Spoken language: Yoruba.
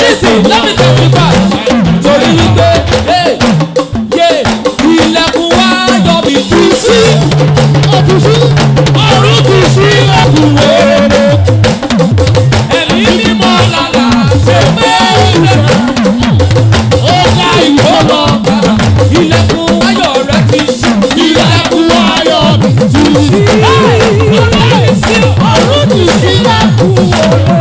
listen, let me testify. Torí wípé, ilẹ̀kùn ayọ̀ mi tú sí. Ọ̀run tú sí ọ̀kùn wèrè. Ẹ̀mí mímọ́ lálá ṣe pé ó ká ìwọ lọ. Ilẹ̀kùn ayọ̀ rẹ ti ṣí. Ilẹ̀kùn ayọ̀ mi tú sí. Ọ̀run tú sí ọ̀kùn wèrè.